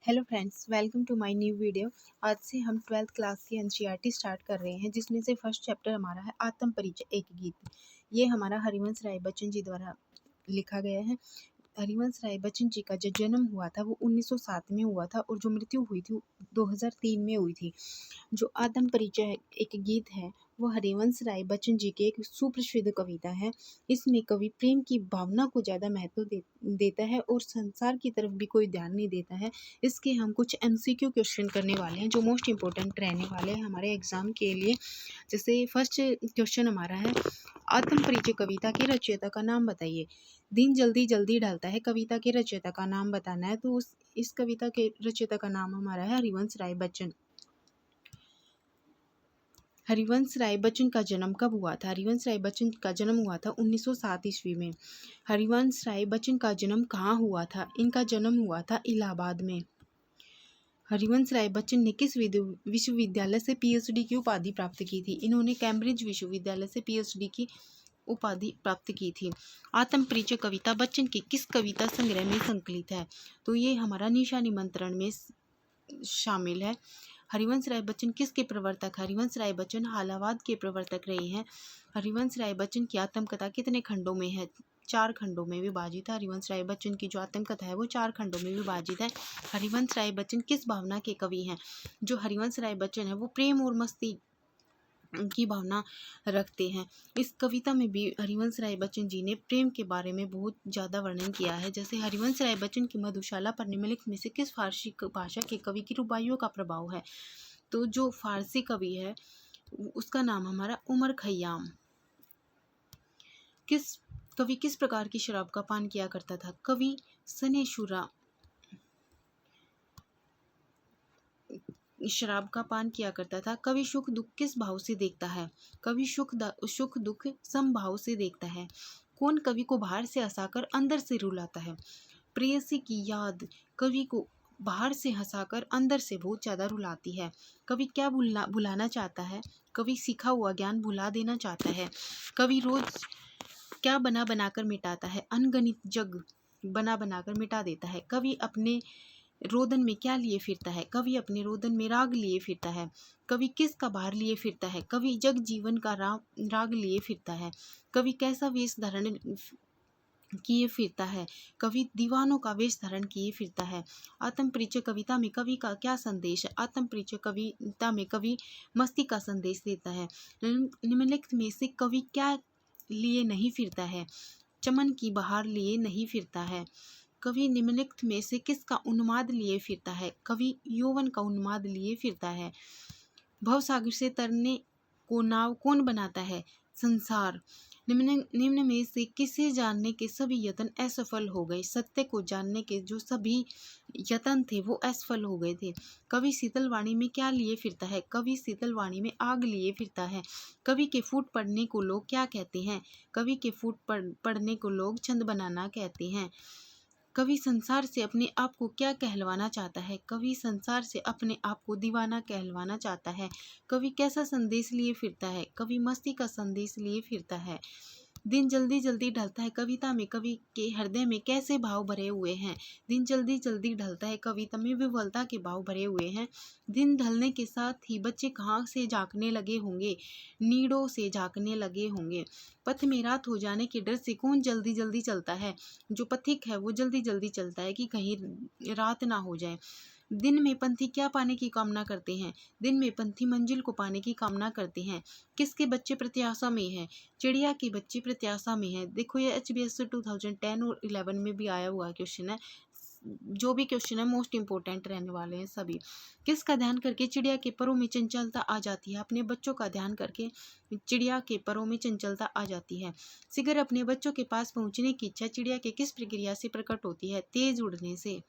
Hello friends, welcome to my new video. आज से हम 12th क्लास की एनसीईआरटी स्टार्ट कर रहे हैं, जिसमें से फर्स्ट चैप्टर हमारा है आत्म परिचय एक गीत। ये हमारा हरिवंश राय बच्चन जी द्वारा लिखा गया है। हरिवंश राय बच्चन जी का जो जन्म हुआ था वो 1907 में हुआ था और जो मृत्यु हुई थी 2003 में हुई थी। जो आत्म परिचय एक गीत है वो हरिवंश राय बच्चन जी की एक सुप्रसिद्ध कविता है। इसमें कवि प्रेम की भावना को ज़्यादा महत्व देता है और संसार की तरफ भी कोई ध्यान नहीं देता है। इसके हम कुछ एमसीक्यू क्वेश्चन करने वाले हैं जो मोस्ट इम्पोर्टेंट रहने वाले हैं हमारे एग्जाम के लिए। जैसे फर्स्ट क्वेश्चन हमारा है, आत्म परिचय कविता के रचयिता का नाम बताइए। दिन जल्दी जल्दी ढलता है कविता के रचयिता का नाम बताना है, तो इस कविता के रचयिता का नाम हमारा है हरिवंश राय बच्चन। हरिवंश राय बच्चन का जन्म कब हुआ था? हरिवंश राय बच्चन का जन्म हुआ था 1907 ईस्वी में। हरिवंश राय बच्चन का जन्म कहाँ हुआ था? इनका जन्म हुआ था इलाहाबाद में। हरिवंश राय बच्चन ने किस विश्वविद्यालय से पीएचडी की उपाधि प्राप्त की थी? इन्होंने कैम्ब्रिज विश्वविद्यालय से पीएचडी की उपाधि प्राप्त की थी। आत्म परिचय कविता बच्चन की किस कविता संग्रह में संकलित है? तो ये हमारा निशा निमंत्रण में शामिल है। हरिवंश राय बच्चन किसके प्रवर्तक? हरिवंश राय बच्चन हालावाद के प्रवर्तक रहे हैं। हरिवंश राय बच्चन की आत्मकथा कितने खंडों में है? 4 खंडों में विभाजित है। हरिवंश राय बच्चन की जो आत्मकथा है वो 4 खंडों में विभाजित है। हरिवंश राय बच्चन किस भावना के कवि हैं? जो हरिवंश राय बच्चन है वो प्रेम और मस्ती की भावना रखते हैं। इस कविता में भी हरिवंश राय बच्चन जी ने प्रेम के बारे में बहुत ज़्यादा वर्णन किया है। जैसे हरिवंश राय बच्चन की मधुशाला पर निम्नलिखित में से किस फारसी भाषा के कवि की रुबाइयों का प्रभाव है? तो जो फारसी कवि है उसका नाम हमारा उमर खयाम। किस प्रकार की शराब का पान किया करता था? कवि सनेशुरा शराब का पान किया करता था। कवि सुख दुख किस भाव से देखता है? कवि सुख दुख समभाव से देखता है। कौन कवि को बाहर से हंसाकर अंदर से रुलाता है? प्रेयसी की याद कवि को बाहर से हंसाकर अंदर से बहुत ज़्यादा रुलाती है। कवि क्या भुलाना चाहता है? कवि सीखा हुआ ज्ञान भुला देना चाहता है। कवि रोज क्या बना बनाकर मिटाता है? अनगणित जग बना बनाकर मिटा देता है। कवि अपने रोदन में क्या लिए फिरता है? कवि अपने रोदन में राग लिए फिरता है। कवि किसका भार लिए फिरता है? कवि जग जीवन का राग लिए फिरता है। कवि कैसा वेश धारण किए फिरता है? कवि दीवानों का वेश धारण किए फिरता है। आत्म परिचय कविता में कवि का क्या संदेश है? आत्म परिचय कविता में कवि मस्ती का संदेश देता है। निम्नलिखित में से कवि क्या लिए नहीं फिरता है? चमन की बहार लिए नहीं फिरता है। कवि निम्नलिखित में से किसका उन्माद लिए फिरता है? कवि यौवन का उन्माद लिए फिरता है। भवसागर से तरने को नाव कौन बनाता है? संसार। निम्न में से किसे जानने के सभी यत्न असफल हो गए? सत्य को जानने के जो सभी यत्न थे वो असफल हो गए थे। कवि शीतलवाणी में क्या लिए फिरता है? कवि शीतलवाणी में आग लिए फिरता है। कवि के फूट पड़ने को लोग क्या कहते हैं? कवि के फूट पड़ने को लोग छंद बनाना कहते हैं। कवि संसार से अपने आप को क्या कहलवाना चाहता है? कवि संसार से अपने आप को दीवाना कहलवाना चाहता है। कवि कैसा संदेश लिए फिरता है? कवि मस्ती का संदेश लिए फिरता है। दिन जल्दी जल्दी ढलता है कविता में कवि के हृदय में कैसे भाव भरे हुए हैं? दिन जल्दी जल्दी ढलता है कविता में विह्वलता के भाव भरे हुए हैं। दिन ढलने के साथ ही बच्चे कहाँ से झांकने लगे होंगे? नीड़ों से झांकने लगे होंगे। पथ में रात हो जाने के डर से कौन जल्दी जल्दी चलता है? जो पथिक है वो जल्दी जल्दी चलता है कि कहीं रात ना हो जाए। दिन में पंथी क्या पाने की कामना करते हैं? दिन में पंथी मंजिल को पाने की कामना करते हैं। किसके बच्चे प्रत्याशा में हैं? चिड़िया के बच्चे प्रत्याशा में हैं। देखो ये HBS 2010 और 11 में भी आया हुआ क्वेश्चन है। जो भी क्वेश्चन है मोस्ट इम्पोर्टेंट रहने वाले हैं सभी। किसका ध्यान करके चिड़िया के परों में चंचलता आ जाती है? अपने बच्चों का ध्यान करके चिड़िया के परों में चंचलता आ जाती है। सिगर अपने बच्चों के पास पहुंचने की इच्छा चिड़िया के किस प्रक्रिया से प्रकट होती है? तेज उड़ने से।